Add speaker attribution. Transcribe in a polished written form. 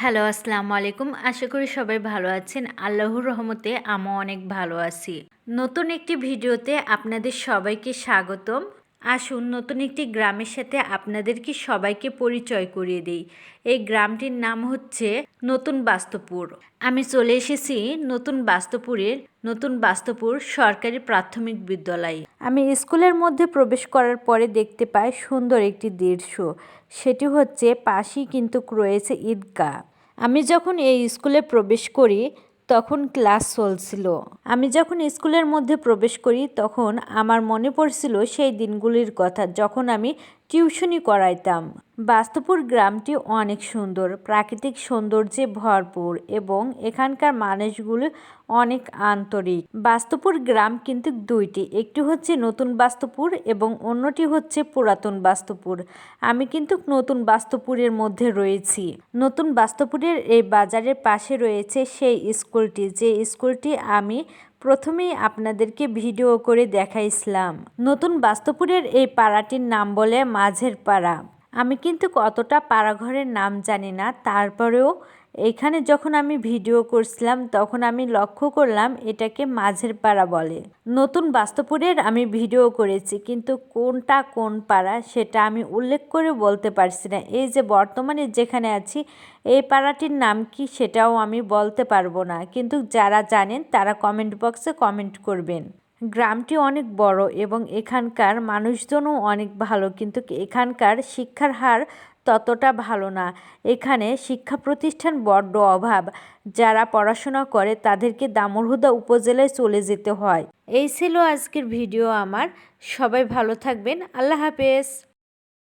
Speaker 1: Hello, আসসালামু আলাইকুম। আশা করি সবাই ভালো আছেন। আল্লাহর রহমতে আমিও অনেক ভালো আছি। নতুন একটি ভিডিওতে আপনাদের সবাইকে স্বাগতম। আসুন নতুন একটি গ্রামের সাথে আপনাদেরকে সবাইকে পরিচয় করিয়ে দেই। এই গ্রামটির নাম হচ্ছে নতুন বাস্তবপুর। আমি চলে এসেছি নতুন বাস্তবপুর সরকারি প্রাথমিক বিদ্যালয়ে। আমি স্কুলের মধ্যে প্রবেশ করার পরে দেখতে পাই সুন্দর একটি দৃশ্য। সেটি হচ্ছে পাশেই কিন্তু রয়েছে ঈদগাহ। আমি যখন এই স্কুলে প্রবেশ করি তখন ক্লাস চলছিল। আমি যখন স্কুলের মধ্যে প্রবেশ করি তখন আমার মনে পড়ছিল সেই দিনগুলির কথা যখন আমি টিউশনি করাইতাম। বাস্তবপুর গ্রামটি অনেক সুন্দর, প্রাকৃতিক সৌন্দর্যে ভরপুর এবং এখানকার মানুষগুলো অনেক আন্তরিক। বাস্তবপুর গ্রাম কিন্তু দুইটি, একটি হচ্ছে নতুন বাস্তবপুর এবং অন্যটি হচ্ছে পুরাতন বাস্তবপুর। আমি কিন্তু নতুন বাস্তবপুরের মধ্যে রয়েছি। নতুন বাস্তবপুরের এই বাজারের পাশে রয়েছে সেই স্কুলটি, যে স্কুলটি আমি প্রথমেই আপনাদেরকে ভিডিও করে দেখাইছিলাম। নতুন বাস্তবপুরের এই পাড়াটির নাম বলে মাঝের পাড়া। আমি কিন্তু কতটা পাড়াঘরের নাম জানি না, তারপরেও এখানে যখন আমি ভিডিও করছিলাম তখন আমি লক্ষ্য করলাম এটাকে মাঝের পাড়া বলে। নতুন বাস্তবপুরের আমি ভিডিও করেছি, কিন্তু কোনটা কোন পাড়া সেটা আমি উল্লেখ করে বলতে পারছি না। এই যে বর্তমানে যেখানে আছি এই পাড়াটির নাম কি সেটাও আমি বলতে পারবো না, কিন্তু যারা জানেন তারা কমেন্ট বক্সে কমেন্ট করবেন। গ্রামটি অনেক বড় এবং এখানকার মানুষজনও অনেক ভালো, কিন্তু এখানকার শিক্ষার হার ততটা ভালো না। এখানে শিক্ষা প্রতিষ্ঠান বড্ড অভাব। যারা পড়াশোনা করে তাদেরকে দামুড়হুদা উপজেলায় চলে যেতে হয়। এই ছিল আজকের ভিডিও আমার। সবাই ভালো থাকবেন। আল্লাহ হাফেজ।